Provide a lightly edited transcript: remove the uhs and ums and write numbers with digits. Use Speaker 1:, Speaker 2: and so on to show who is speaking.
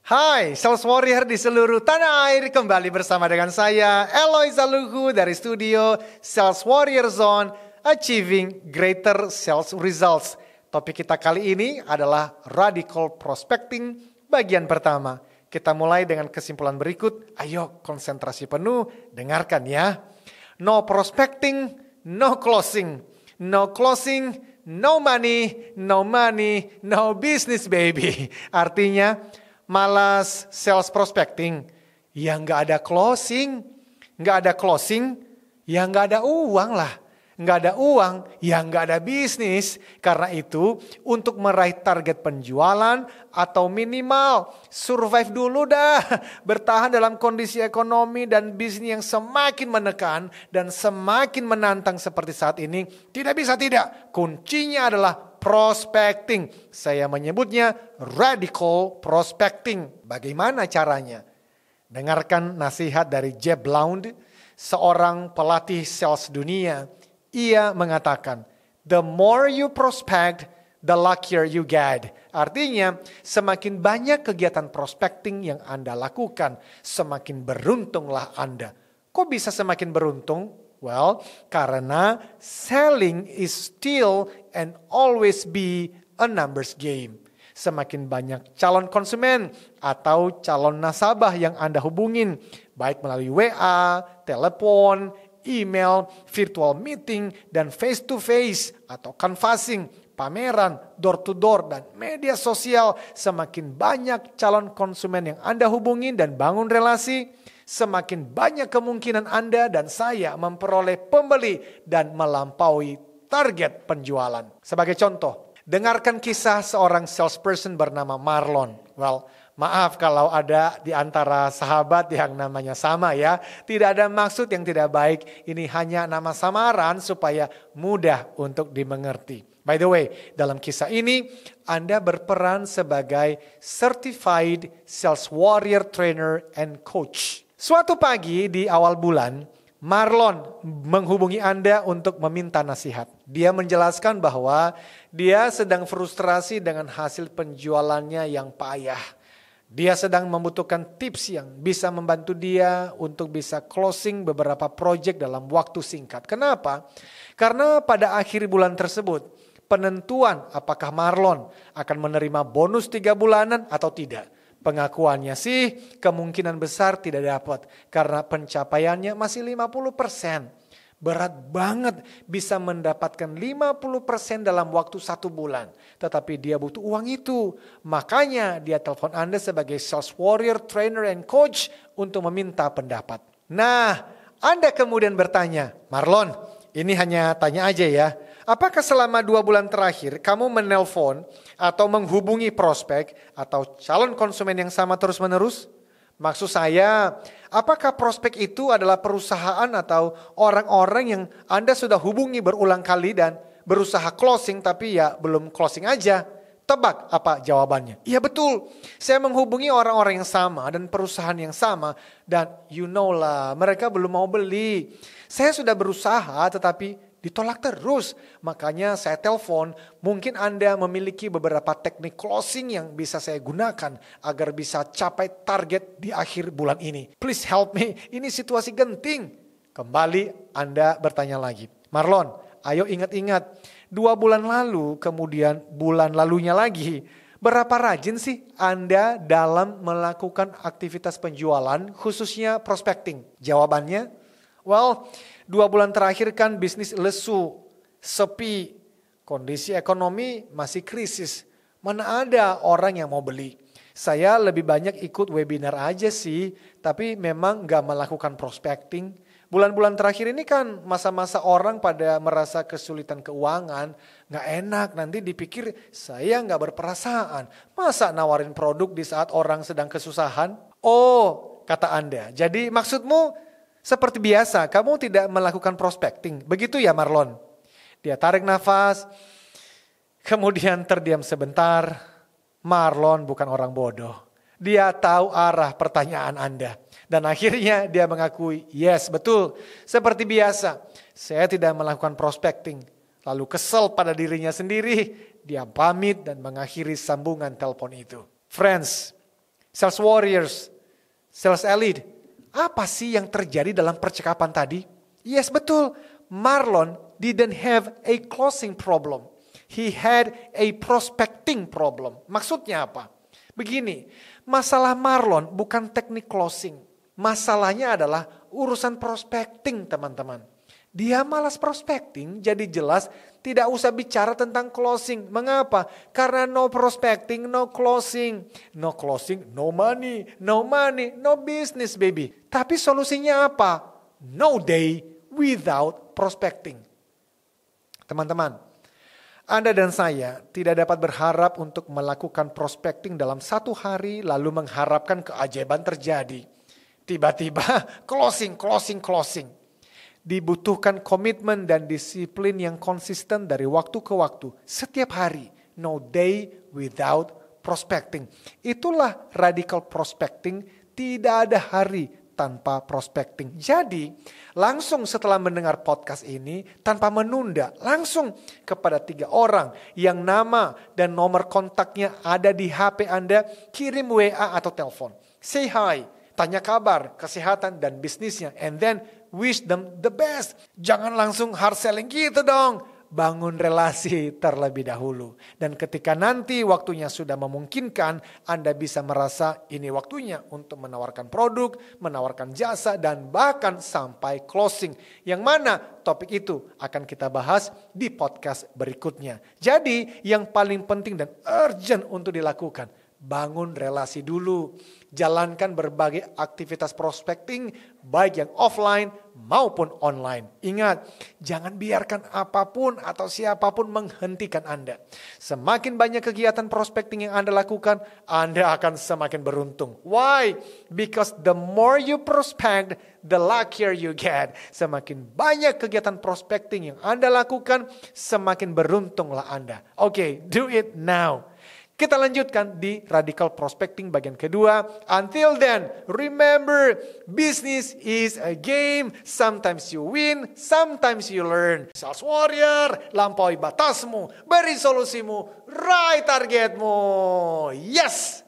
Speaker 1: Hai, Sales Warrior di seluruh tanah air, kembali bersama dengan saya, Eloy Zaluhu dari studio Sales Warrior Zone, Achieving Greater Sales Results. Topik kita kali ini adalah Radical Prospecting bagian pertama. Kita mulai dengan kesimpulan berikut, ayo konsentrasi penuh, dengarkan ya. No prospecting, no closing. No closing, no money, no business baby. Artinya, malas sales prospecting, ya nggak ada closing, ya nggak ada uang lah. Nggak ada uang, ya nggak ada bisnis. Karena itu, untuk meraih target penjualan atau minimal survive dulu dah. Bertahan dalam kondisi ekonomi dan bisnis yang semakin menekan dan semakin menantang seperti saat ini. Tidak bisa tidak, kuncinya adalah prospecting. Saya menyebutnya radical prospecting. Bagaimana caranya? Dengarkan nasihat dari Jeb Blount, seorang pelatih sales dunia. Ia mengatakan, the more you prospect, the luckier you get. Artinya, semakin banyak kegiatan prospecting yang Anda lakukan, semakin beruntunglah Anda. Kok bisa semakin beruntung? Well, karena selling is still and always be a numbers game. Semakin banyak calon konsumen atau calon nasabah yang Anda hubungin, baik melalui WA, telepon, email, virtual meeting, dan face-to-face atau canvassing, pameran, door-to-door, dan media sosial. Semakin banyak calon konsumen yang Anda hubungi dan bangun relasi, semakin banyak kemungkinan Anda dan saya memperoleh pembeli dan melampaui target penjualan. Sebagai contoh, dengarkan kisah seorang salesperson bernama Marlon. Well, maaf kalau ada di antara sahabat yang namanya sama ya. Tidak ada maksud yang tidak baik. Ini hanya nama samaran supaya mudah untuk dimengerti. By the way, dalam kisah ini Anda berperan sebagai Certified Sales Warrior Trainer and Coach. Suatu pagi di awal bulan, Marlon menghubungi Anda untuk meminta nasihat. Dia menjelaskan bahwa dia sedang frustrasi dengan hasil penjualannya yang payah. Dia sedang membutuhkan tips yang bisa membantu dia untuk bisa closing beberapa proyek dalam waktu singkat. Kenapa? Karena pada akhir bulan tersebut, penentuan apakah Marlon akan menerima bonus 3 bulanan atau tidak. Pengakuannya sih kemungkinan besar tidak dapat karena pencapaiannya masih 50%. Berat banget bisa mendapatkan 50% dalam waktu 1 bulan. Tetapi dia butuh uang itu. Makanya dia telepon Anda sebagai Sales Warrior Trainer and Coach untuk meminta pendapat. Nah, Anda kemudian bertanya, Marlon, ini hanya tanya aja ya. Apakah selama 2 bulan terakhir kamu menelpon atau menghubungi prospek atau calon konsumen yang sama terus-menerus? Maksud saya, apakah prospek itu adalah perusahaan atau orang-orang yang Anda sudah hubungi berulang kali dan berusaha closing tapi ya belum closing aja? Tebak apa jawabannya? Iya betul, saya menghubungi orang-orang yang sama dan perusahaan yang sama dan you know lah mereka belum mau beli. Saya sudah berusaha tetapi ditolak terus, makanya saya telepon. Mungkin Anda memiliki beberapa teknik closing yang bisa saya gunakan agar bisa capai target di akhir bulan ini. Please help me, ini situasi genting. Kembali Anda bertanya lagi, Marlon, ayo ingat-ingat, 2 bulan lalu, kemudian bulan lalunya lagi. Berapa rajin sih Anda dalam melakukan aktivitas penjualan, khususnya prospecting? Jawabannya, well, 2 bulan terakhir kan bisnis lesu, sepi, kondisi ekonomi masih krisis. Mana ada orang yang mau beli? Saya lebih banyak ikut webinar aja sih, tapi memang gak melakukan prospecting. Bulan-bulan terakhir ini kan masa-masa orang pada merasa kesulitan keuangan, gak enak, nanti dipikir saya gak berperasaan. Masa nawarin produk di saat orang sedang kesusahan? Oh, kata Anda, jadi maksudmu seperti biasa, kamu tidak melakukan prospecting. Begitu ya Marlon? Dia tarik nafas, kemudian terdiam sebentar. Marlon bukan orang bodoh. Dia tahu arah pertanyaan Anda. Dan akhirnya dia mengakui, yes betul, seperti biasa. Saya tidak melakukan prospecting. Lalu kesal pada dirinya sendiri, dia pamit dan mengakhiri sambungan telepon itu. Friends, Sales warriors, sales elite. Apa sih yang terjadi dalam percakapan tadi? Yes, betul. Marlon didn't have a closing problem. He had a prospecting problem. Maksudnya apa? Begini, masalah Marlon bukan teknik closing. Masalahnya adalah urusan prospecting, teman-teman. Dia malas prospecting, jadi jelas tidak usah bicara tentang closing. Mengapa? Karena no prospecting, no closing. No closing, no money, no money, no business, baby. Tapi solusinya apa? No day without prospecting. Teman-teman, Anda dan saya tidak dapat berharap untuk melakukan prospecting dalam satu hari lalu mengharapkan keajaiban terjadi. Tiba-tiba closing. Dibutuhkan komitmen dan disiplin yang konsisten dari waktu ke waktu. Setiap hari, no day without prospecting. Itulah radical prospecting, tidak ada hari tanpa prospecting. Jadi, langsung setelah mendengar podcast ini, tanpa menunda, langsung kepada 3 orang yang nama dan nomor kontaknya ada di HP Anda, kirim WA atau telepon. Say hi, tanya kabar, kesehatan, dan bisnisnya. And then, wish them the best. Jangan langsung hard selling gitu dong. Bangun relasi terlebih dahulu. Dan ketika nanti waktunya sudah memungkinkan, Anda bisa merasa ini waktunya untuk menawarkan produk, menawarkan jasa, dan bahkan sampai closing. Yang mana topik itu akan kita bahas di podcast berikutnya. Jadi yang paling penting dan urgent untuk dilakukan, bangun relasi dulu. Jalankan berbagai aktivitas prospecting, baik yang offline maupun online. Ingat, jangan biarkan apapun atau siapapun menghentikan Anda. Semakin banyak kegiatan prospecting yang Anda lakukan, Anda akan semakin beruntung. Why? Because the more you prospect, the luckier you get. Semakin banyak kegiatan prospecting yang Anda lakukan, semakin beruntunglah Anda. Okay, do it now. Kita lanjutkan di Radical Prospecting bagian kedua. Until then, remember, business is a game. Sometimes you win, sometimes you learn. Sales warrior, lampaui batasmu, beri solusimu, raih targetmu. Yes!